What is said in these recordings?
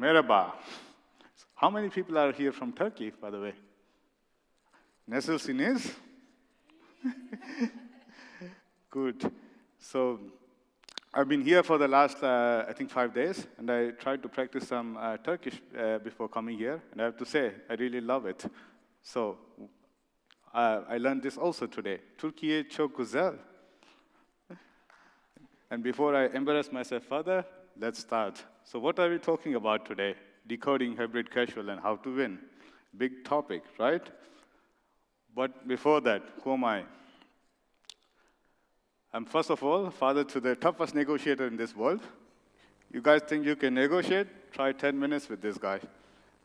Merhaba. How many people are here from Turkey, by the way? Nasılsınız? Good. So I've been here for the last, I think, 5 days, and I tried to practice some Turkish before coming here, and I have to say, I really love it. So I learned this also today. Türkiye çok güzel. And before I embarrass myself further, let's start. So what are we talking about today? Decoding hybrid casual and how to win. Big topic, right? But before that, who am I? I'm first of all father to the toughest negotiator in this world. You guys think you can negotiate? Try 10 minutes with this guy.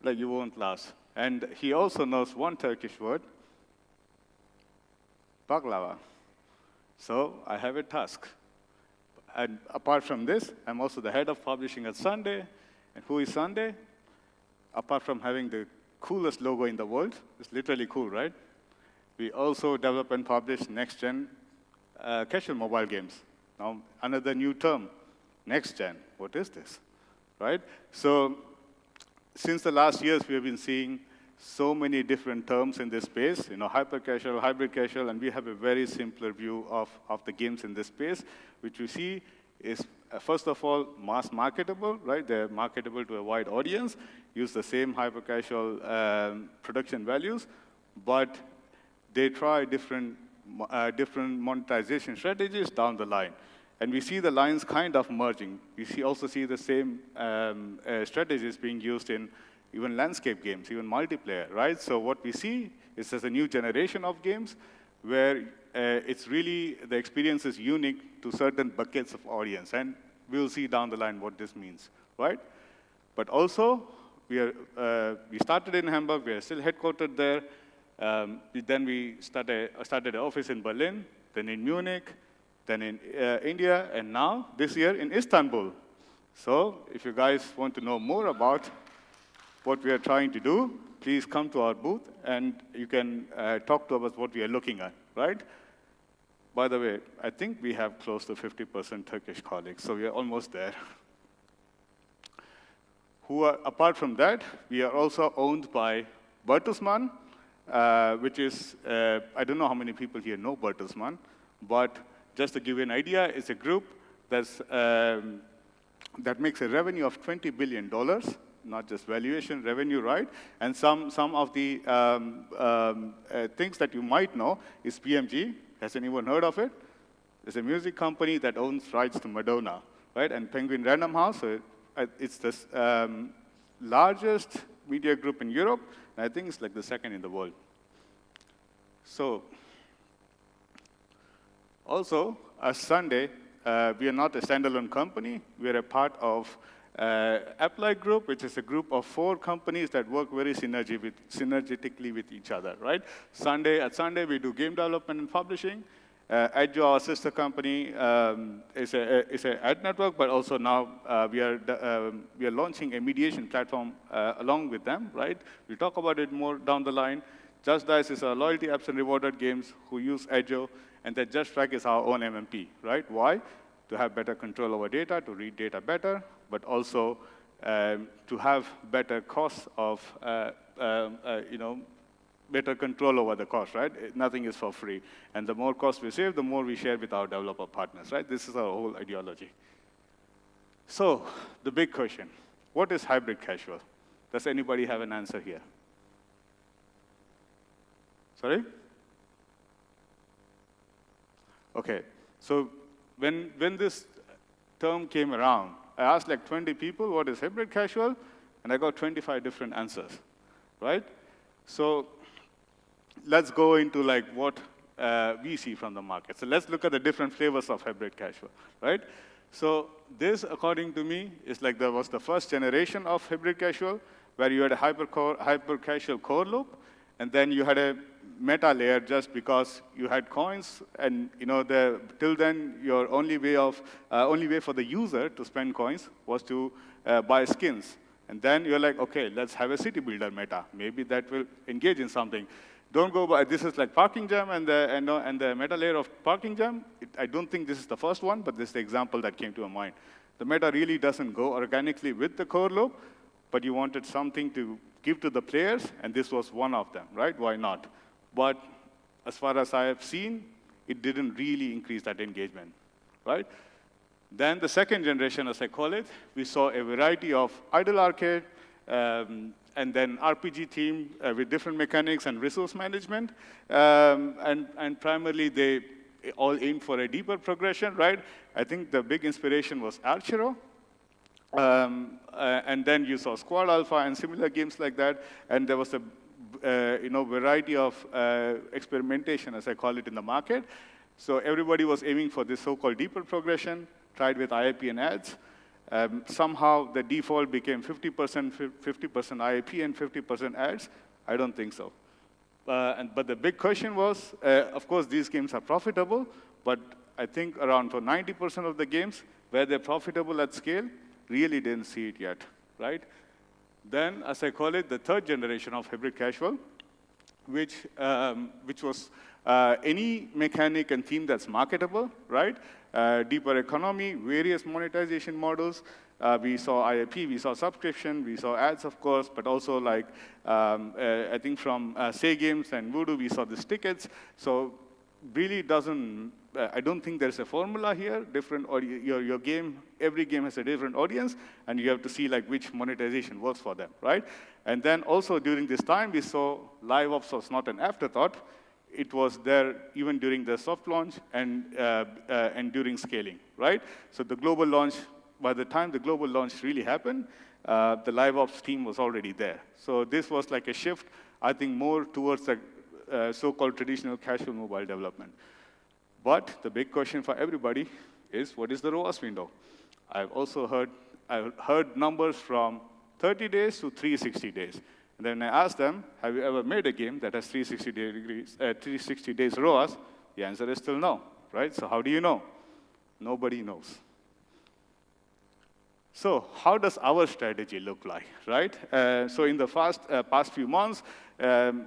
Like you won't last. And he also knows one Turkish word, baklava. So I have a task. And apart from this, I'm also the head of publishing at Sunday. And who is Sunday? Apart from having the coolest logo in the world, it's literally cool, right? We also develop and publish next-gen casual mobile games. Now, another new term, next-gen. What is this, right? So since the last years, we have been seeing so many different terms in this space, hyper-casual, hybrid casual, and we have a very simpler view of the games in this space, which we see is, first of all, mass marketable, right? They're marketable to a wide audience, use the same hyper-casual production values, but they try different monetization strategies down the line. And we see the lines kind of merging. We also see the same strategies being used in even landscape games, even multiplayer, right? So what we see is there's a new generation of games where it's really, the experience is unique to certain buckets of audience. And we'll see down the line what this means, right? But also, we started in Hamburg, we are still headquartered there. Then we started an office in Berlin, then in Munich, then in India, and now, this year, in Istanbul. So if you guys want to know more about what we are trying to do, please come to our booth, and you can talk to us what we are looking at, right? By the way, I think we have close to 50% Turkish colleagues, so we are almost there. Apart from that, we are also owned by Bertelsmann, which is, I don't know how many people here know Bertelsmann, but just to give you an idea, it's a group that makes a revenue of $20 billion, not just valuation, revenue, right? And some of the things that you might know is PMG. Has anyone heard of it? It's a music company that owns rights to Madonna, right? And Penguin Random House, so it's the largest media group in Europe, and I think it's like the second in the world. So, also, as Sunday, we are not a standalone company. We are a part of Apply Group, which is a group of 4 companies that work very synergetically with each other, right? At Sunday, we do game development and publishing. Edjo, our sister company, is an ad network, but also now we are launching a mediation platform along with them, right? We'll talk about it more down the line. Just Dice is our loyalty apps and rewarded games who use Edjo, and then Just Track is our own MMP, right? Why? To have better control over data, to read data better, but also to have better costs of, better control over the cost, right? Nothing is for free. And the more cost we save, the more we share with our developer partners, right? This is our whole ideology. So, the big question, what is hybrid casual? Does anybody have an answer here? Sorry? Okay, so when this term came around, I asked like 20 people, what is hybrid casual? And I got 25 different answers, right? So let's go into like what we see from the market. So let's look at the different flavors of hybrid casual, right? So this, according to me, is like was the first generation of hybrid casual, where you had a hyper casual core loop, and then you had a meta layer just because you had coins, and till then your only way for the user to spend coins was to buy skins. And then you're like, okay, let's have a city builder meta. Maybe that will engage in something. Don't go by, this is like Parking Jam and the meta layer of Parking Jam. I don't think this is the first one, but this is the example that came to my mind. The meta really doesn't go organically with the core loop, but you wanted something to give to the players, and this was one of them, right? Why not? But as far as I have seen, it didn't really increase that engagement, right? Then the second generation, as I call it, we saw a variety of idle arcade, and then RPG theme with different mechanics and resource management. And primarily, they all aimed for a deeper progression, right? I think the big inspiration was Archero. And then you saw Squad Alpha and similar games like that. And there was a variety of experimentation, as I call it, in the market. So everybody was aiming for this so-called deeper progression, tried with IIP and ads. Somehow the default became 50% IIP and 50% ads. I don't think so. But the big question was, of course, these games are profitable, but I think around for 90% of the games where they're profitable at scale, really didn't see it yet, right? Then, as I call it, the third generation of hybrid casual, which was any mechanic and theme that's marketable, right? Deeper economy, various monetization models. We saw IIP, we saw subscription, we saw ads, of course, but also like, I think from Say Games and Voodoo, we saw these tickets. So really doesn't, I don't think there's a formula here. Different, or your game, every game has a different audience, and you have to see like which monetization works for them, right? And then also during this time, we saw live ops was not an afterthought. It was there even during the soft launch and during scaling, right? So the global launch, by the time the global launch really happened, the live ops team was already there. So this was like a shift, I think, more towards the so-called traditional casual mobile development. But the big question for everybody is, what is the ROAS window? I've heard numbers from 30 days to 360 days. And then I asked them, have you ever made a game that has 360 days ROAS? The answer is still no, right? So how do you know? Nobody knows. So how does our strategy look like, right? So in the past few months, in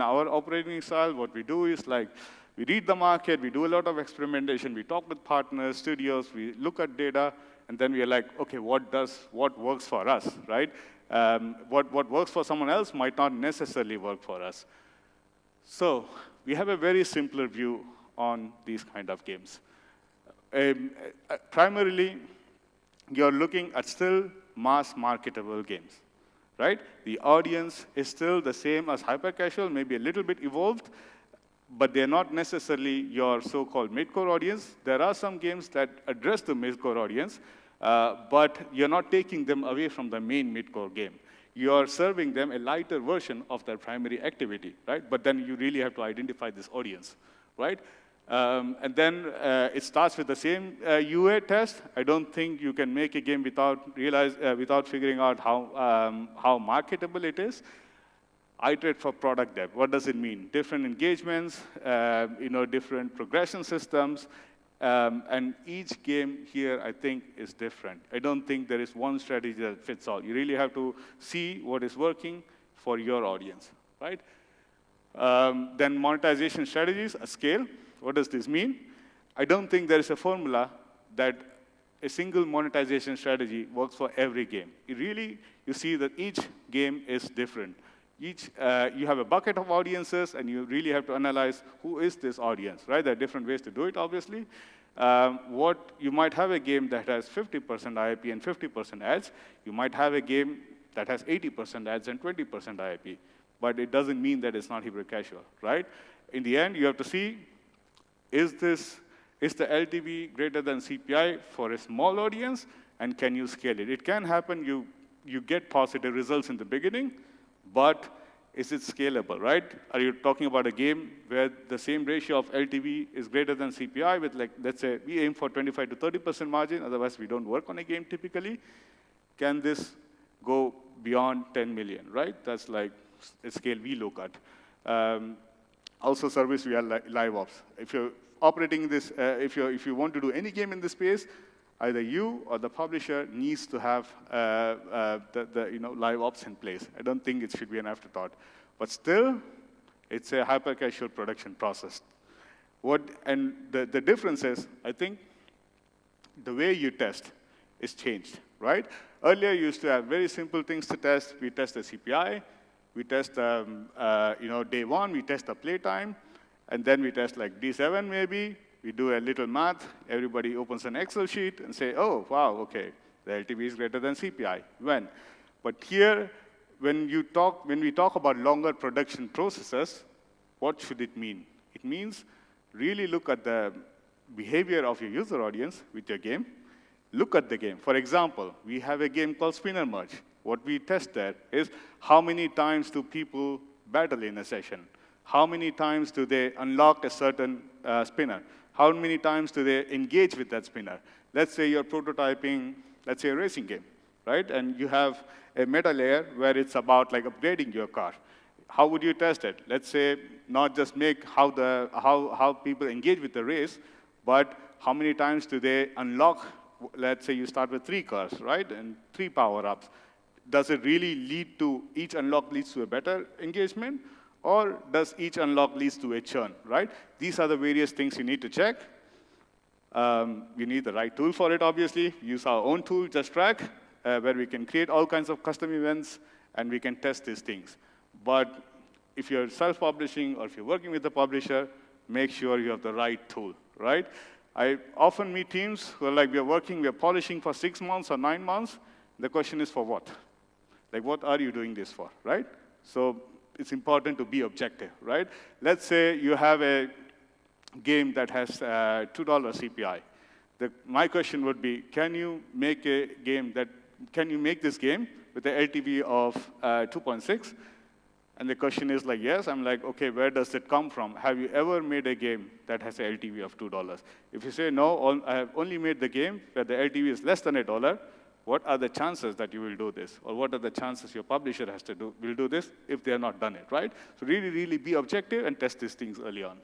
our operating style, what we do is like, we read the market, we do a lot of experimentation, we talk with partners, studios, we look at data, and then we are like, okay, what works for us, right? What works for someone else might not necessarily work for us. So we have a very simpler view on these kind of games. Primarily, you're looking at still mass marketable games, right? The audience is still the same as hyper-casual, maybe a little bit evolved, but they're not necessarily your so-called mid-core audience. There are some games that address the mid-core audience, but you're not taking them away from the main mid-core game. You're serving them a lighter version of their primary activity, right? But then you really have to identify this audience, right? And then it starts with the same UA test. I don't think you can make a game without figuring out how marketable it is. Iterate for product dev. What does it mean? Different engagements, different progression systems, and each game here, I think, is different. I don't think there is one strategy that fits all. You really have to see what is working for your audience, right? Then monetization strategies, a scale. What does this mean? I don't think there is a formula that a single monetization strategy works for every game. You see that each game is different. You have a bucket of audiences, and you really have to analyze who is this audience, right? There are different ways to do it, obviously. You might have a game that has 50% IIP and 50% ads. You might have a game that has 80% ads and 20% IIP. But it doesn't mean that it's not hybrid casual, right? In the end, you have to see, is the LTV greater than CPI for a small audience, and can you scale it? It can happen, you get positive results in the beginning, but is it scalable, right? Are you talking about a game where the same ratio of LTV is greater than CPI with, like, let's say, we aim for 25 to 30% margin, otherwise we don't work on a game typically. Can this go beyond 10 million, right? That's like a scale we look at. Also service via live ops. If you're operating this, if you want to do any game in this space, either you or the publisher needs to have live ops in place. I don't think it should be an afterthought. But still, it's a hyper-casual production process. And the difference is, I think, the way you test is changed, right? Earlier, you used to have very simple things to test. We test the CPI, we test day one, we test the playtime, and then we test like D7 maybe. We do a little math. Everybody opens an Excel sheet and say, oh, wow, okay, the LTV is greater than CPI. When? But here, when we talk about longer production processes, what should it mean? It means really look at the behavior of your user audience with your game. Look at the game. For example, we have a game called Spinner Merge. What we test there is how many times do people battle in a session? How many times do they unlock a certain spinner? How many times do they engage with that spinner? Let's say you're prototyping, let's say a racing game, right? And you have a meta layer where it's about like upgrading your car. How would you test it? Let's say not just make how people engage with the race, but how many times do they unlock? Let's say you start with 3 cars, right? And 3 power-ups. Does it really lead to, each unlock leads to a better engagement? Or does each unlock leads to a churn, right? These are the various things you need to check. You need the right tool for it, obviously. Use our own tool, Just Track, where we can create all kinds of custom events, and we can test these things. But if you're self-publishing or if you're working with a publisher, make sure you have the right tool, right? I often meet teams who are like, we're polishing for 6 months or 9 months. The question is for what? Like, what are you doing this for, right? So it's important to be objective, right? Let's say you have a game that has $2 CPI. My question would be, can you make this game with an LTV of 2.6? And the question is like, yes. I'm like, okay, where does it come from? Have you ever made a game that has an LTV of $2? If you say, no, I have only made the game where the LTV is less than $1, what are the chances that you will do this? Or what are the chances your publisher will do this if they have not done it, right? So really, really be objective and test these things early on.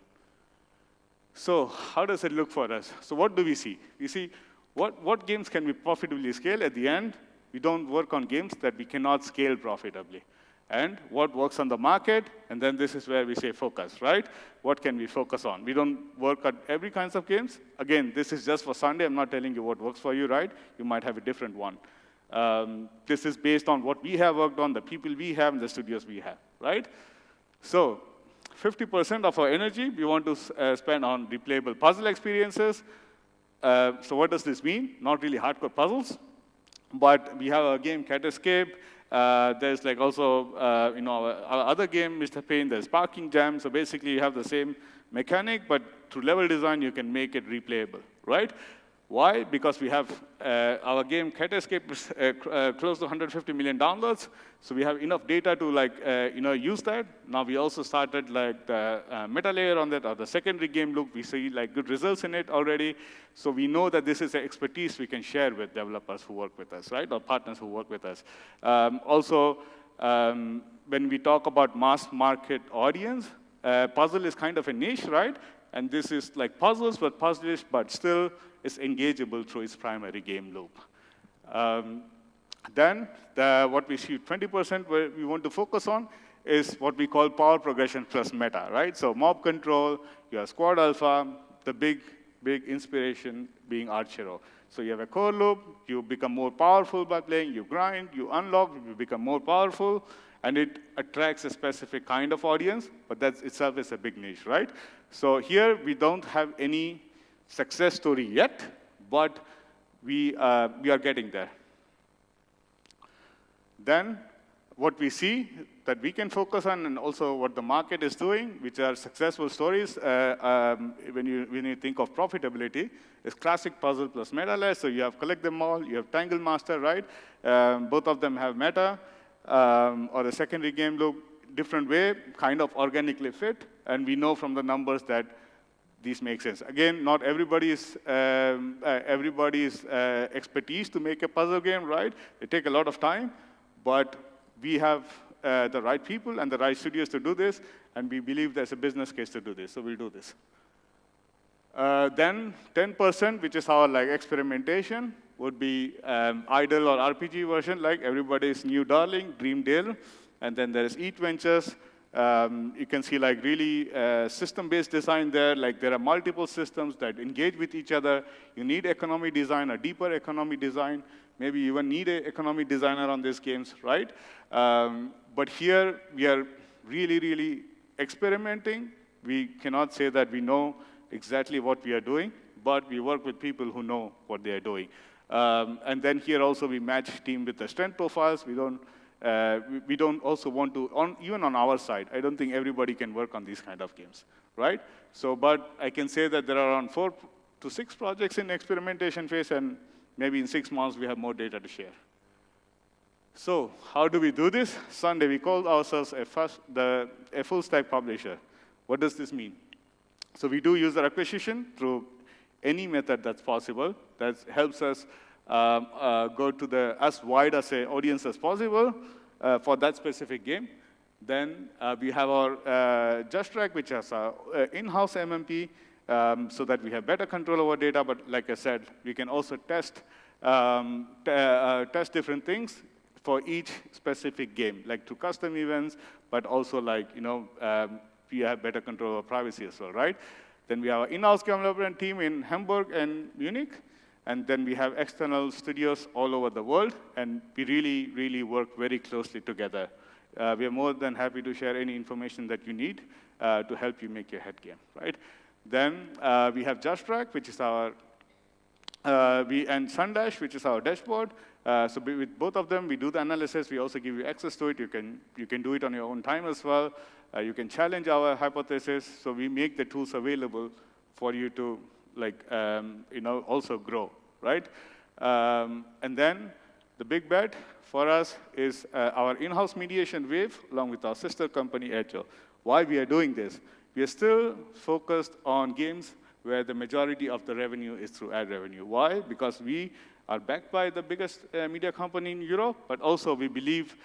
So how does it look for us? So what do we see? We see what games can we profitably scale. At the end, we don't work on games that we cannot scale profitably. And what works on the market, and then this is where we say focus, right? What can we focus on? We don't work at every kinds of games. Again, this is just for Sunday. I'm not telling you what works for you, right? You might have a different one. This is based on what we have worked on, the people we have, and the studios we have, right? So 50% of our energy we want to spend on replayable puzzle experiences. So what does this mean? Not really hardcore puzzles, but we have a game, Cat Escape. There's like also, our other game, Mr. Pain, there's Parking Jam. So basically, you have the same mechanic, but through level design, you can make it replayable, right? Why? Because we have our game, Cat Escape, is close to 150 million downloads. So we have enough data to use that. Now we also started like the meta layer on that, or the secondary game loop. We see like good results in it already. So we know that this is an expertise we can share with developers who work with us, right? Or partners who work with us. When we talk about mass market audience, puzzle is kind of a niche, right? And this is like puzzles, but still is engageable through its primary game loop. Then what we see 20% where we want to focus on is what we call power progression plus meta, right? So mob control, you have squad alpha, the big inspiration being Archero. So you have a core loop, you become more powerful by playing, you grind, you unlock, you become more powerful, and it attracts a specific kind of audience, but that itself is a big niche, right? So here we don't have any success story yet, but we are getting there. Then what we see that we can focus on, and also what the market is doing, which are successful stories when you think of profitability, is classic puzzle plus meta layer. So you have collect them all, you have Tangle Master, right? Both of them have meta, or a secondary game loop, different way, kind of organically fit, and we know from the numbers that these make sense. Again, not everybody's expertise to make a puzzle game, right? They take a lot of time, but we have the right people and the right studios to do this, and we believe there's a business case to do this, so we'll do this. Then 10%, which is our like experimentation, would be idle or RPG version, like everybody's new darling, Dreamdale, and then there's Eat Ventures, You can see like really system-based design there. Like there are multiple systems that engage with each other. You need economy design, a deeper economy design. Maybe you even need an economy designer on these games, right? But here we are really, really experimenting. We cannot say that we know exactly what we are doing, but we work with people who know what they are doing. And then here also we match team with the strength profiles. We don't also want to, even on our side, I don't think everybody can work on these kind of games, right? So, but I can say that there are around 4 to 6 projects in experimentation phase, and maybe in 6 months we have more data to share. So, how do we do this? Sunday, we called ourselves a full stack publisher. What does this mean? So we do user acquisition through any method that's possible that helps us go to as wide as an audience as possible for that specific game. Then we have our Just Track, which has our in-house MMP, so that we have better control over data. But like I said, we can also test different things for each specific game, like through custom events, but also like, we have better control over privacy as well, right? Then we have our in-house development team in Hamburg and Munich. And then we have external studios all over the world. And we really, really work very closely together. We are more than happy to share any information that you need to help you make your head game, right? Then we have Just Track, which is our, and Sundash, which is our dashboard. So with both of them, we do the analysis. We also give you access to it. You can do it on your own time as well. You can challenge our hypothesis. So we make the tools available for you to also grow, right? And then the big bet for us is our in-house mediation Wave, along with our sister company, Edgeo. Why we are doing this? We are still focused on games where the majority of the revenue is through ad revenue. Why? Because we are backed by the biggest media company in Europe, but also we believe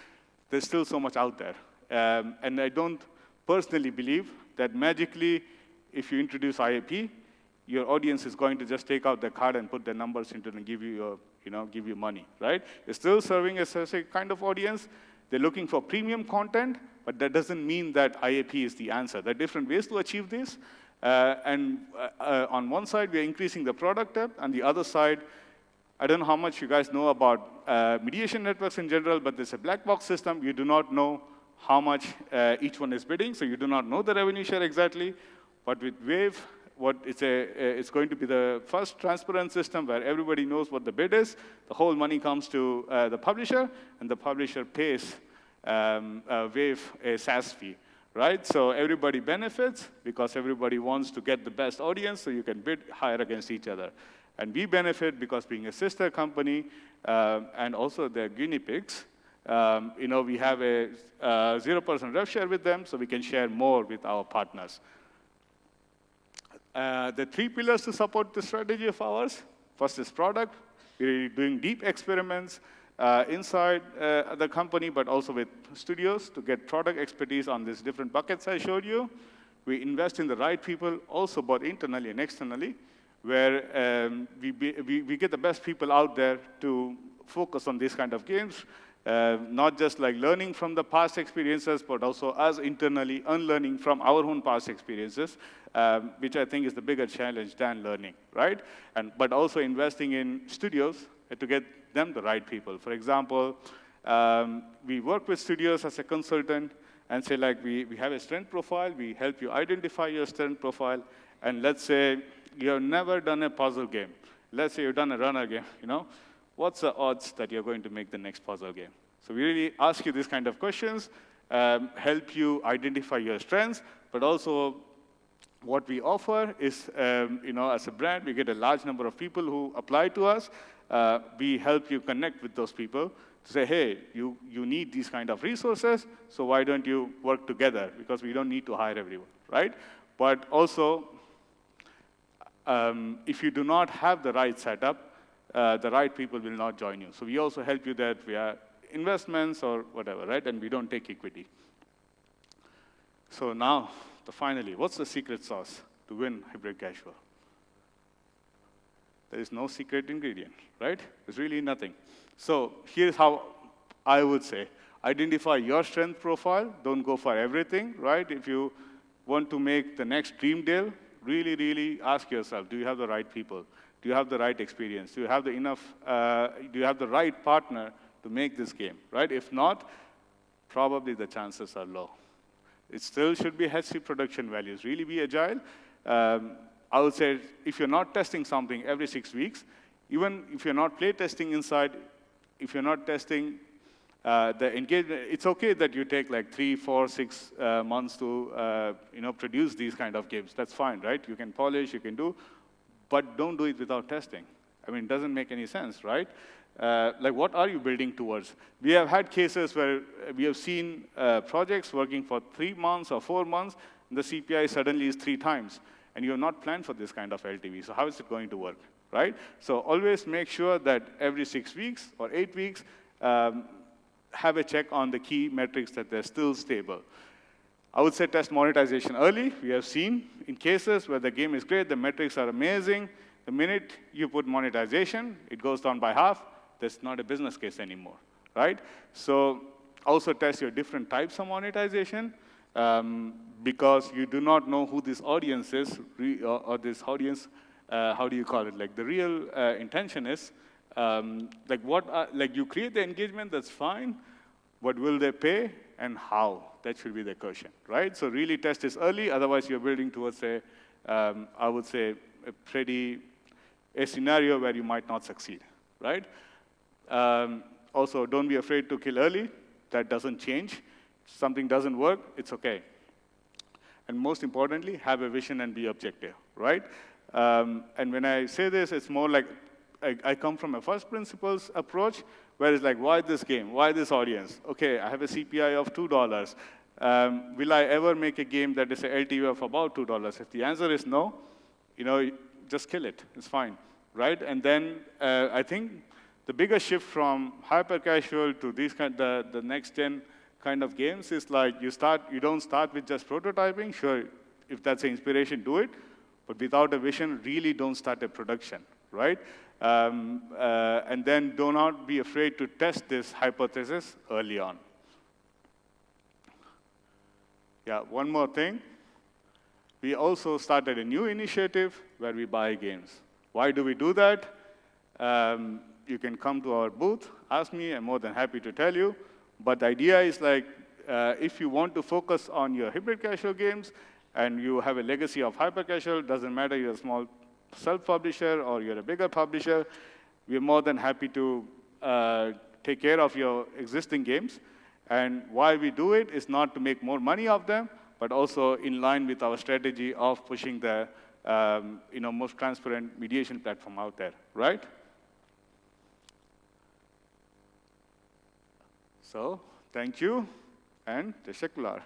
there's still so much out there. And I don't personally believe that magically, if you introduce IAP, your audience is going to just take out their card and put their numbers into it and give you, give you money, right? You're still serving a specific kind of audience. They're looking for premium content, but that doesn't mean that IAP is the answer. There are different ways to achieve this. On one side, we're increasing the product depth. On the other side, I don't know how much you guys know about mediation networks in general, but there's a black box system. You do not know how much each one is bidding, so you do not know the revenue share exactly. But with Wave, it's going to be the first transparent system where everybody knows what the bid is. The whole money comes to the publisher, and the publisher pays Wave a SaaS fee, right? So everybody benefits because everybody wants to get the best audience, so you can bid higher against each other. And we benefit because being a sister company and also they're guinea pigs, we have a 0% rev share with them, so we can share more with our partners. The 3 pillars to support the strategy of ours. First is product. We're doing deep experiments inside the company, but also with studios to get product expertise on these different buckets I showed you. We invest in the right people, also both internally and externally, where we get the best people out there to focus on these kind of games, not just like learning from the past experiences, but also us internally unlearning from our own past experiences, which I think is the bigger challenge than learning, right? But also investing in studios to get them the right people. For example, we work with studios as a consultant and say, like, we have a strength profile, we help you identify your strength profile, and let's say you have never done a puzzle game. Let's say you've done a runner game, What's the odds that you're going to make the next puzzle game? So we really ask you these kind of questions, help you identify your strengths, but also what we offer is, as a brand, we get a large number of people who apply to us. We help you connect with those people to say, hey, you need these kind of resources, so why don't you work together? Because we don't need to hire everyone, right? But also, if you do not have the right setup, the right people will not join you. So we also help you that via investments or whatever, right? And we don't take equity. So now, finally, what's the secret sauce to win hybrid casual? There is no secret ingredient, right? There's really nothing. So here's how I would say Identify your strength profile. Don't go for everything, right? If you want to make the next dream deal, really, really ask yourself, do you have the right people? Do you have the right experience? Do you have do you have the right partner to make this game, right? If not, probably the chances are low. It still should be HC production values. Really be agile. I would say if you're not testing something every 6 weeks, even if you're not play testing inside, if you're not testing the engagement, it's okay that you take like 3, 4, 6 months to produce these kind of games. That's fine, right? You can polish, you can do, but don't do it without testing. I mean, it doesn't make any sense, right? Like, what are you building towards? We have had cases where we have seen projects working for 3 months or 4 months, and the CPI suddenly is 3 times, and you have not planned for this kind of LTV. So how is it going to work, right? So always make sure that every 6 weeks or 8 weeks, have a check on the key metrics that they're still stable. I would say test monetization early. We have seen in cases where the game is great, the metrics are amazing. The minute you put monetization, it goes down by half. That's not a business case anymore, right? So also test your different types of monetization because you do not know who this audience is or this audience, how do you call it? Like the real intention is, like you create the engagement, that's fine, but will they pay and how? That should be the question, right? So really test this early, otherwise you're building towards I would say, a scenario where you might not succeed, right? Also, don't be afraid to kill early. That doesn't change. If something doesn't work, it's okay. And most importantly, have a vision and be objective, right? And when I say this, it's more like I come from a first principles approach, where it's like, why this game? Why this audience? Okay, I have a CPI of $2. Will I ever make a game that is an LTV of about $2? If the answer is no, just kill it. It's fine, right? And then I think the bigger shift from hyper-casual to these the next-gen kind of games is like you don't start with just prototyping. Sure, if that's an inspiration, do it. But without a vision, really don't start a production, right? And then do not be afraid to test this hypothesis early on. Yeah, one more thing. We also started a new initiative where we buy games. Why do we do that? You can come to our booth, ask me, I'm more than happy to tell you. But the idea is like, if you want to focus on your hybrid casual games and you have a legacy of hyper casual, doesn't matter you're a small self-publisher or you're a bigger publisher, we're more than happy to take care of your existing games. And why we do it is not to make more money off them, but also in line with our strategy of pushing the most transparent mediation platform out there, right? So, thank you, and teşekkürler.